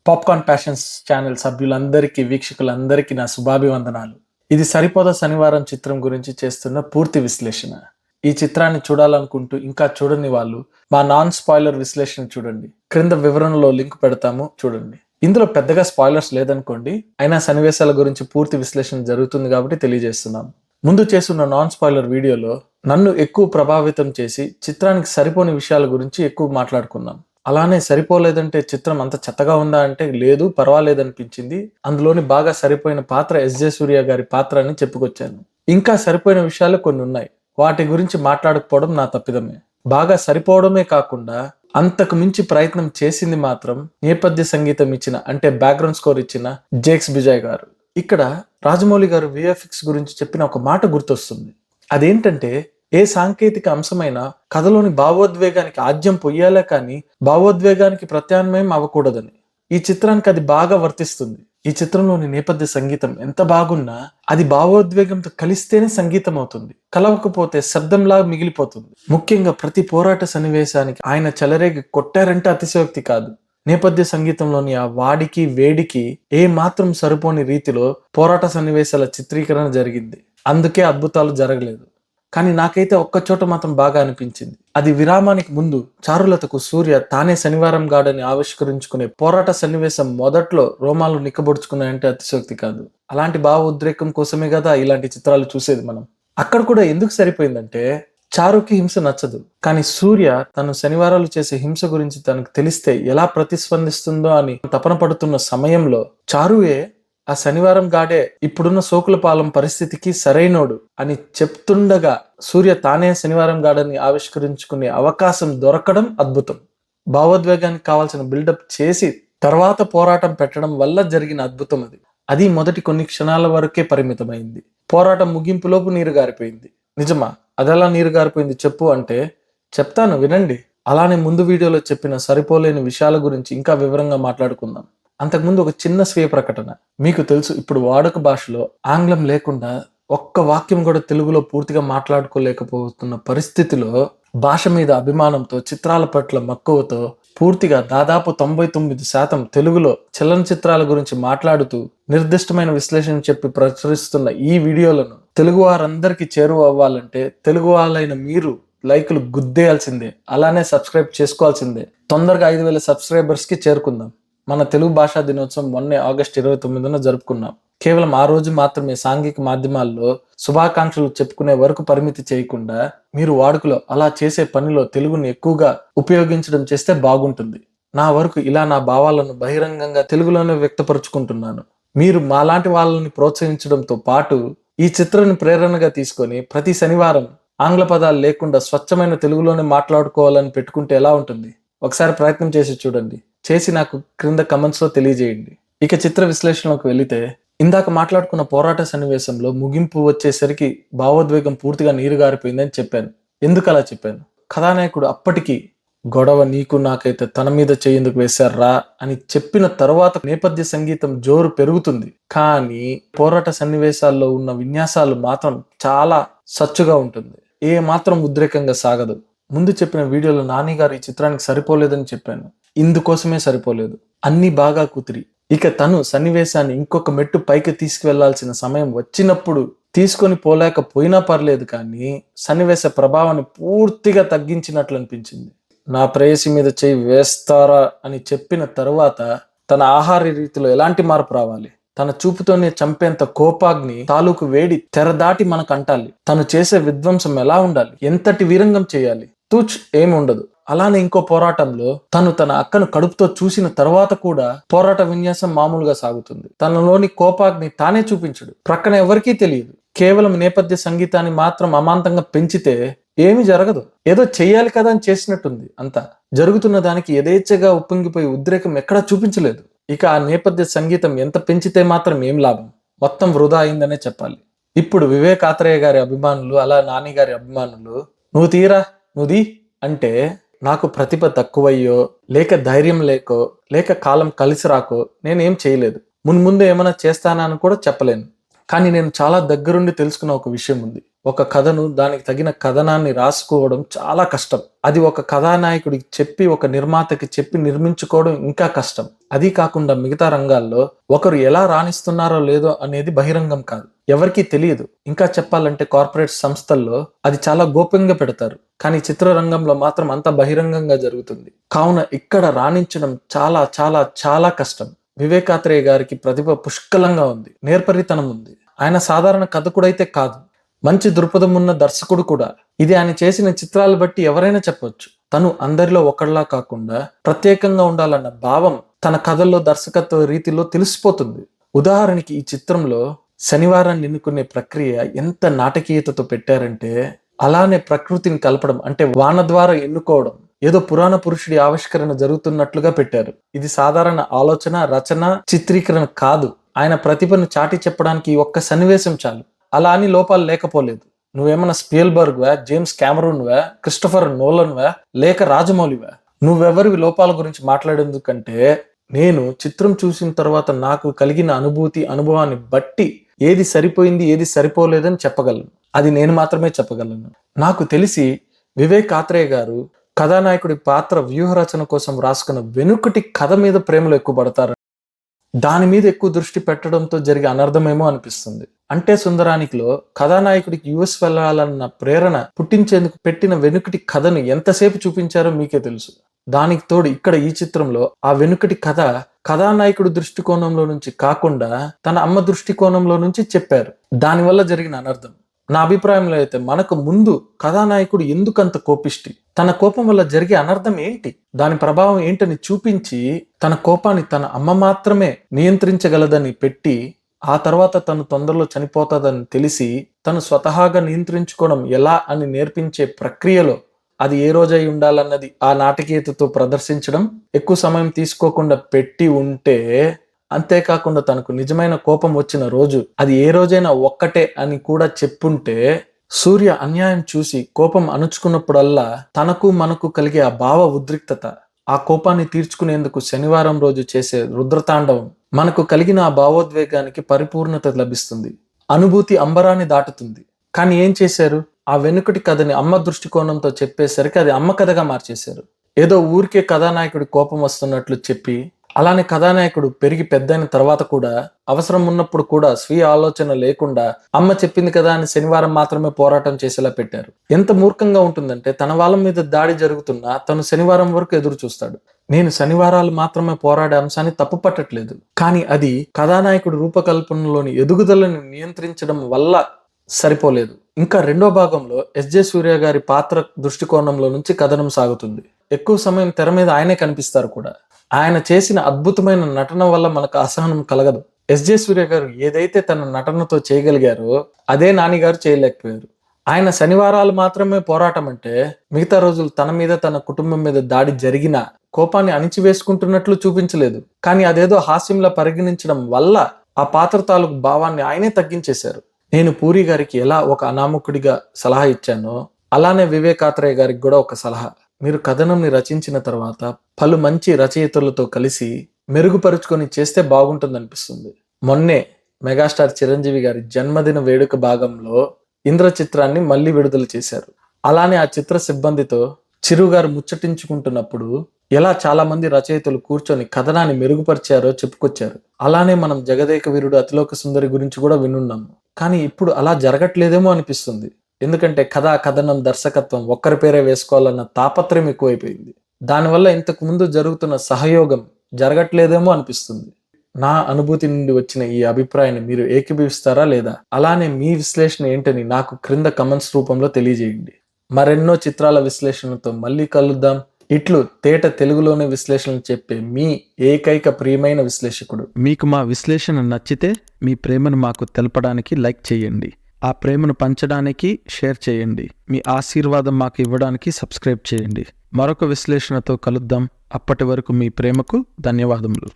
Popcorn passions channel సభ్యులందరికీ వీక్షకులందరికీ నా శుభాభివందనాలు. ఇది సరిపోదా శనివారం చిత్రం గురించి చేస్తున్న పూర్తి విశ్లేషణ. ఈ చిత్రాన్ని చూడాలనుకుంటూ ఇంకా చూడని వాళ్ళు మా నాన్ స్పాయిలర్ విశ్లేషణ చూడండి. క్రింద వివరణలో లింక్ పెడతాము, చూడండి. ఇందులో పెద్దగా స్పాయిలర్స్ లేదనుకోండి, అయినా సన్నివేశాల గురించి పూర్తి విశ్లేషణ జరుగుతుంది కాబట్టి తెలియజేస్తున్నాం. ముందు చేస్తున్న నాన్ స్పాయిలర్ వీడియోలో నన్ను ఎక్కువ ప్రభావితం చేసి చిత్రానికి సరిపోని విషయాల గురించి ఎక్కువ మాట్లాడుకున్నాం. అలానే సరిపోలేదంటే చిత్రం అంత చెత్తగా ఉందా అంటే లేదు, పర్వాలేదనిపించింది. అందులోని బాగా సరిపోయిన పాత్ర ఎస్జే సూర్య గారి పాత్ర అని చెప్పుకొచ్చాను. ఇంకా సరిపోయిన విషయాలు కొన్ని ఉన్నాయి, వాటి గురించి మాట్లాడకపోవడం నా తప్పిదమే. బాగా సరిపోవడమే కాకుండా అంతకు మించి ప్రయత్నం చేసింది మాత్రం నేపథ్య సంగీతం ఇచ్చిన, అంటే బ్యాక్గ్రౌండ్ స్కోర్ ఇచ్చిన జేక్స్ బిజాయ్ గారు. ఇక్కడ రాజమౌళి గారు విఎఫ్ఎక్స్ గురించి చెప్పిన ఒక మాట గుర్తొస్తుంది. అదేంటంటే, ఏ సాంకేతిక అంశమైనా కథలోని భావోద్వేగానికి ఆజ్యం పొయ్యాలే కానీ భావోద్వేగానికి ప్రత్యామ్నాయం అవ్వకూడదని. ఈ చిత్రానికి అది బాగా వర్తిస్తుంది. ఈ చిత్రంలోని నేపథ్య సంగీతం ఎంత బాగున్నా అది భావోద్వేగంతో కలిస్తేనే సంగీతం అవుతుంది, కలవకపోతే శబ్దంలా మిగిలిపోతుంది. ముఖ్యంగా ప్రతి పోరాట సన్నివేశానికి ఆయన చెలరేగి కొట్టారంటే అతిశయోక్తి కాదు. నేపథ్య సంగీతంలోని ఆ వాడికి వేడికి ఏ మాత్రం సరిపోని రీతిలో పోరాట సన్నివేశాల చిత్రీకరణ జరిగింది. అందుకే అద్భుతాలు జరగలేదు. కానీ నాకైతే ఒక్కచోట మాత్రం బాగా అనిపించింది. అది విరామానికి ముందు చారులతకు సూర్య తానే శనివారం గాడని ఆవిష్కరించుకునే పోరాట సన్నివేశం మొదట్లో రోమాలు నిక్కబొడుచుకున్నాయంటే అతిశయోక్తి కాదు. అలాంటి భావ ఉద్రేకం కోసమే కదా ఇలాంటి చిత్రాలు చూసేది మనం. అక్కడ కూడా ఎందుకు సరిపోయిందంటే, చారుకి హింస నచ్చదు, కానీ సూర్య తను శనివారాలు చేసే హింస గురించి తనకు తెలిస్తే ఎలా ప్రతిస్పందిస్తుందో అని తపన పడుతున్న సమయంలో చారుయే ఆ శనివారం గాడే ఇప్పుడున్న సోకులపాలెం పరిస్థితికి సరైనోడు అని చెప్తుండగా సూర్య తానే శనివారం గాడని ఆవిష్కరించుకునే అవకాశం దొరకడం అద్భుతం. భావోద్వేగానికి కావాల్సిన బిల్డప్ చేసి తర్వాత పోరాటం పెట్టడం వల్ల జరిగిన అద్భుతం అది. అది మొదటి కొన్ని క్షణాల వరకే పరిమితమైంది. పోరాటం ముగింపులోపు నీరు గారిపోయింది. నిజమా? అదెలా నీరు గారిపోయింది చెప్పు అంటే చెప్తాను, వినండి. అలానే ముందు వీడియోలో చెప్పిన సరిపోలేని విషయాల గురించి ఇంకా వివరంగా మాట్లాడుకుందాం. అంతకుముందు ఒక చిన్న స్వీయ ప్రకటన. మీకు తెలుసు, ఇప్పుడు వాడుక భాషలో ఆంగ్లం లేకుండా ఒక్క వాక్యం కూడా తెలుగులో పూర్తిగా మాట్లాడుకోలేకపోతున్న పరిస్థితిలో భాష మీద అభిమానంతో, చిత్రాల పట్ల మక్కువతో పూర్తిగా దాదాపు 99% తెలుగులో చలనచిత్రాల గురించి మాట్లాడుతూ నిర్దిష్టమైన విశ్లేషణ చెప్పి ప్రచురిస్తున్న ఈ వీడియోలను తెలుగు వారందరికీ చేరువ అవ్వాలంటే తెలుగు వాళ్ళైన మీరు లైకులు గుద్దేయాల్సిందే, అలానే సబ్స్క్రైబ్ చేసుకోవాల్సిందే. తొందరగా 5,000 సబ్స్క్రైబర్స్ కి చేరుకుందాం. మన తెలుగు భాషా దినోత్సవం మొన్నే ఆగస్టు 29న జరుపుకున్నాం. కేవలం ఆ రోజు మాత్రమే సాంఘిక మాధ్యమాల్లో శుభాకాంక్షలు చెప్పుకునే వరకు పరిమితి చేయకుండా మీరు వాడుకలో అలా చేసే పనిలో తెలుగుని ఎక్కువగా ఉపయోగించడం చేస్తే బాగుంటుంది. నా వరకు ఇలా నా భావాలను బహిరంగంగా తెలుగులోనే వ్యక్తపరుచుకుంటున్నాను. మీరు మాలాంటి వాళ్ళని ప్రోత్సహించడంతో పాటు ఈ చిత్రాన్ని ప్రేరణగా తీసుకొని ప్రతి శనివారం ఆంగ్ల పదాలు లేకుండా స్వచ్ఛమైన తెలుగులోనే మాట్లాడుకోవాలని పెట్టుకుంటే ఎలా ఉంటుంది? ఒకసారి ప్రయత్నం చేసి చూడండి. చేసి నాకు క్రింద కమెంట్స్ లో తెలియజేయండి. ఇక చిత్ర విశ్లేషణలోకి వెళితే, ఇందాక మాట్లాడుకున్న పోరాట సన్నివేశంలో ముగింపు వచ్చేసరికి భావోద్వేగం పూర్తిగా నీరు గారిపోయిందని చెప్పాను. ఎందుకు అలా చెప్పాను? కథానాయకుడు అప్పటికి గొడవ నీకు నాకైతే తన మీద చేయేందుకు వేశారా అని చెప్పిన తర్వాత నేపథ్య సంగీతం జోరు పెరుగుతుంది. కానీ పోరాట సన్నివేశాల్లో ఉన్న విన్యాసాలు మాత్రం చాలా సచ్చుగా ఉంటుంది, ఏ మాత్రం ఉద్రేకంగా సాగదు. ముందు చెప్పిన వీడియోలో నాని గారు ఈ చిత్రానికి సరిపోలేదని చెప్పాను. ఇందుకోసమే సరిపోలేదు, అన్ని బాగా కుదిరి. ఇక తను సన్నివేశాన్ని ఇంకొక మెట్టు పైకి తీసుకువెళ్లాల్సిన సమయం వచ్చినప్పుడు తీసుకొని పోలేకపోయినా పర్లేదు, కానీ సన్నివేశ ప్రభావాన్ని పూర్తిగా తగ్గించినట్లు అనిపించింది. నా ప్రేయసి మీద చేయి వేస్తారా అని చెప్పిన తరువాత తన ఆహార రీతిలో ఎలాంటి మార్పు రావాలి? తన చూపుతోనే చంపేంత కోపాగ్ని తాలూకు వేడి తెరదాటి మనకు అంటాలి. తను చేసే విధ్వంసం ఎలా ఉండాలి? ఎంతటి వీరంగం చేయాలి? తూచ్ ఏమి ఉండదు. అలానే ఇంకో పోరాటంలో తను తన అక్కను కడుపుతో చూసిన తర్వాత కూడా పోరాట విన్యాసం మామూలుగా సాగుతుంది. తనలోని కోపాగ్ని తానే చూపించడు, ప్రక్కన ఎవరికీ తెలియదు. కేవలం నేపథ్య సంగీతాన్ని మాత్రం అమాంతంగా పెంచితే ఏమి జరగదు. ఏదో చెయ్యాలి కదా అని చేసినట్టుంది. అంతా జరుగుతున్న దానికి యథేచ్ఛగా ఉప్పొంగిపోయి ఉద్రేకం ఎక్కడా చూపించలేదు. ఇక ఆ నేపథ్య సంగీతం ఎంత పెంచితే మాత్రం ఏం లాభం? మొత్తం వృధా అయిందనే చెప్పాలి. ఇప్పుడు వివేక్ ఆత్రేయ గారి అభిమానులు, అలా నాని గారి అభిమానులు నువ్వు తీరా నువ్వుది అంటే నాకు ప్రతిభ తక్కువయ్యో, లేక ధైర్యం లేకో, లేక కాలం కలిసి రాకో నేనేం చేయలేదు. మున్ముందు ఏమైనా చేస్తానని కూడా చెప్పలేను. కానీ నేను చాలా దగ్గరుండి తెలుసుకున్న ఒక విషయం ఉంది. ఒక కథను దానికి తగిన కథనాన్ని రాసుకోవడం చాలా కష్టం. అది ఒక కథానాయకుడికి చెప్పి, ఒక నిర్మాతకి చెప్పి నిర్మించుకోవడం ఇంకా కష్టం. అది కాకుండా మిగతా రంగాల్లో ఒకరు ఎలా రాణిస్తున్నారో లేదో అనేది బహిరంగం కాదు, ఎవరికీ తెలియదు. ఇంకా చెప్పాలంటే కార్పొరేట్ సంస్థల్లో అది చాలా గోప్యంగా పెడతారు. కానీ చిత్రరంగంలో మాత్రం అంత బహిరంగంగా జరుగుతుంది. కావున ఇక్కడ రాణించడం చాలా చాలా చాలా కష్టం. వివేకాత్రేయ గారికి ప్రతిభ పుష్కలంగా ఉంది, నేర్పరితనం ఉంది. ఆయన సాధారణ కథకుడైతే కాదు, మంచి దృక్పథం ఉన్న దర్శకుడు కూడా. ఇది ఆయన చేసిన చిత్రాలు బట్టి ఎవరైనా చెప్పొచ్చు. తను అందరిలో ఒకళ్ళలా కాకుండా ప్రత్యేకంగా ఉండాలన్న భావం తన కథల్లో దర్శకత్వ రీతిలో తెలిసిపోతుంది. ఉదాహరణకి ఈ చిత్రంలో శనివారాన్ని ఎన్నుకునే ప్రక్రియ ఎంత నాటకీయతతో పెట్టారంటే, అలానే ప్రకృతిని కలపడం అంటే వాన ద్వారా ఎన్నుకోవడం ఏదో పురాణ పురుషుడి ఆవిష్కరణ జరుగుతున్నట్లుగా పెట్టారు. ఇది సాధారణ ఆలోచన, రచన, చిత్రీకరణ కాదు. ఆయన ప్రతిభను చాటి చెప్పడానికి ఒక్క సన్నివేశం చాలు. అలా అని లోపాలు లేకపోలేదు. నువ్వేమన్నా స్పీల్బర్గ్వా, జేమ్స్ క్యామరూన్వా, క్రిస్టోఫర్ నోలన్వా, లేక రాజమౌళివా? నువ్వెవరివి లోపాల గురించి మాట్లాడేందుకంటే, నేను చిత్రం చూసిన తర్వాత నాకు కలిగిన అనుభవాన్ని బట్టి ఏది సరిపోయింది, ఏది సరిపోలేదని చెప్పగలను. అది నేను మాత్రమే చెప్పగలను. నాకు తెలిసి వివేకాత్రేయ గారు కథానాయకుడి పాత్ర వ్యూహరచన కోసం రాసుకున్న వెనుకటి కథ మీద ప్రేమలో ఎక్కువ పడతారు. దాని మీద ఎక్కువ దృష్టి పెట్టడంతో జరిగే అనర్థమేమో అనిపిస్తుంది. అంటే సుందరానికిలో కథానాయకుడికి యుఎస్ వెళ్ళాలన్న ప్రేరణ పుట్టించేందుకు పెట్టిన వెనుకటి కథను ఎంతసేపు చూపించారో మీకే తెలుసు. దానికి తోడు ఇక్కడ ఈ చిత్రంలో ఆ వెనుకటి కథ కథానాయకుడి దృష్టికోణంలో నుంచి కాకుండా తన అమ్మ దృష్టికోణంలో నుంచి చెప్పారు. దానివల్ల జరిగిన అనర్థం నా అభిప్రాయంలో అయితే, మనకు ముందు కథానాయకుడు ఎందుకంత కోపిష్టి, తన కోపం వల్ల జరిగే అనర్థం ఏంటి, దాని ప్రభావం ఏంటని చూపించి తన కోపాన్ని తన అమ్మ మాత్రమే నియంత్రించగలదని పెట్టి, ఆ తర్వాత తను తొందరలో చనిపోతాదని తెలిసి తను స్వతహాగా నియంత్రించుకోవడం ఎలా అని నేర్పించే ప్రక్రియలో అది ఏ రోజై ఉండాలన్నది ఆ నాటకీయతతో ప్రదర్శించడం, ఎక్కువ సమయం తీసుకోకుండా పెట్టి ఉంటే, అంతేకాకుండా తనకు నిజమైన కోపం వచ్చిన రోజు అది ఏ రోజైనా ఒక్కటే అని కూడా చెప్పుంటే, సూర్య అన్యాయం చూసి కోపం అణుచుకున్నప్పుడల్లా తనకు మనకు కలిగే ఆ భావ ఉద్రిక్తత, ఆ కోపాన్ని తీర్చుకునేందుకు శనివారం రోజు చేసే రుద్రతాండవం మనకు కలిగిన ఆ భావోద్వేగానికి పరిపూర్ణత లభిస్తుంది. అనుభూతి అంబరాన్ని దాటుతుంది. కానీ ఏం చేశారు? ఆ వెనుకటి కథని అమ్మ దృష్టికోణంతో చెప్పేసరికి అది అమ్మ కథగా మార్చేశారు. ఏదో ఊరికే కథానాయకుడి కోపం వస్తున్నట్లు చెప్పి, అలానే కథానాయకుడు పెరిగి పెద్దయిన తర్వాత కూడా అవసరం ఉన్నప్పుడు కూడా స్వీయ ఆలోచన లేకుండా అమ్మ చెప్పింది కదా అని శనివారం మాత్రమే పోరాటం చేసేలా పెట్టారు. ఎంత మూర్ఖంగా ఉంటుందంటే, తన వాళ్ళ మీద దాడి జరుగుతున్నా తను శనివారం వరకు ఎదురు చూస్తాడు. నేను శనివారాలు మాత్రమే పోరాడే అంశాన్ని తప్పు పట్టట్లేదు, కానీ అది కథానాయకుడి రూపకల్పనలోని ఎదుగుదలను నియంత్రించడం వల్ల సరిపోలేదు. ఇంకా రెండో భాగంలో ఎస్జే సూర్య గారి పాత్ర దృష్టికోణంలో నుంచి కథనం సాగుతుంది. ఎక్కువ సమయం తెర మీద ఆయనే కనిపిస్తారు కూడా. ఆయన చేసిన అద్భుతమైన నటన వల్ల మనకు అసహనం కలగదు. ఎస్జే సూర్య గారు ఏదైతే తన నటనతో చేయగలిగారో అదే నాని గారు చేయలేకపోయారు. ఆయన శనివారాలు మాత్రమే పోరాటం అంటే, మిగతా రోజులు తన మీద తన కుటుంబం మీద దాడి జరిగిన కోపాన్ని అణిచివేసుకుంటున్నట్లు చూపించలేదు. కానీ అదేదో హాస్యంలా పరిగణించడం వల్ల ఆ పాత్ర తాలూకు భావాన్ని ఆయనే తగ్గించేశారు. నేను పూరి గారికి ఎలా ఒక అనామకుడిగా సలహా ఇచ్చానో, అలానే వివేకాత్రేయ గారికి కూడా ఒక సలహా. మీరు కథనంని రచించిన తర్వాత పలు మంచి రచయితలతో కలిసి మెరుగుపరుచుకొని చేస్తే బాగుంటుందనిపిస్తుంది. మొన్నే మెగాస్టార్ చిరంజీవి గారి జన్మదిన వేడుక భాగంలో ఇంద్ర చిత్రాన్ని మళ్ళీ విడుదల చేశారు. అలానే ఆ చిత్ర సిబ్బందితో చిరు గారు ముచ్చటించుకుంటున్నప్పుడు ఎలా చాలా మంది రచయితలు కూర్చొని కథనాన్ని మెరుగుపరిచారో చెప్పుకొచ్చారు. అలానే మనం జగదేక వీరుడు అతిలోక సుందరి గురించి కూడా వినున్నాము. కానీ ఇప్పుడు అలా జరగట్లేదేమో అనిపిస్తుంది. ఎందుకంటే కథనం, దర్శకత్వం ఒక్కరి పేరే వేసుకోవాలన్న తాపత్రయం ఎక్కువైపోయింది. దానివల్ల ఇంతకు ముందు జరుగుతున్న సహయోగం జరగట్లేదేమో అనిపిస్తుంది. నా అనుభూతి నుండి వచ్చిన ఈ అభిప్రాయాన్ని మీరు ఏకీభవిస్తారా లేదా? అలానే మీ విశ్లేషణ ఏంటని నాకు క్రింద కమెంట్స్ రూపంలో తెలియజేయండి. మరెన్నో చిత్రాల విశ్లేషణతో మళ్ళీ కలుద్దాం. ఇట్లు తేట తెలుగులోనే విశ్లేషణలు చెప్పే మీ ఏకైక ప్రియమైన విశ్లేషకుడు. మీకు మా విశ్లేషణ నచ్చితే మీ ప్రేమను మాకు తెలపడానికి లైక్ చేయండి. ఆ ప్రేమను పంచడానికి షేర్ చేయండి. మీ ఆశీర్వాదం మాకు ఇవ్వడానికి సబ్స్క్రైబ్ చేయండి. మరొక విశ్లేషణతో కలుద్దాం. అప్పటి వరకు మీ ప్రేమకు ధన్యవాదములు.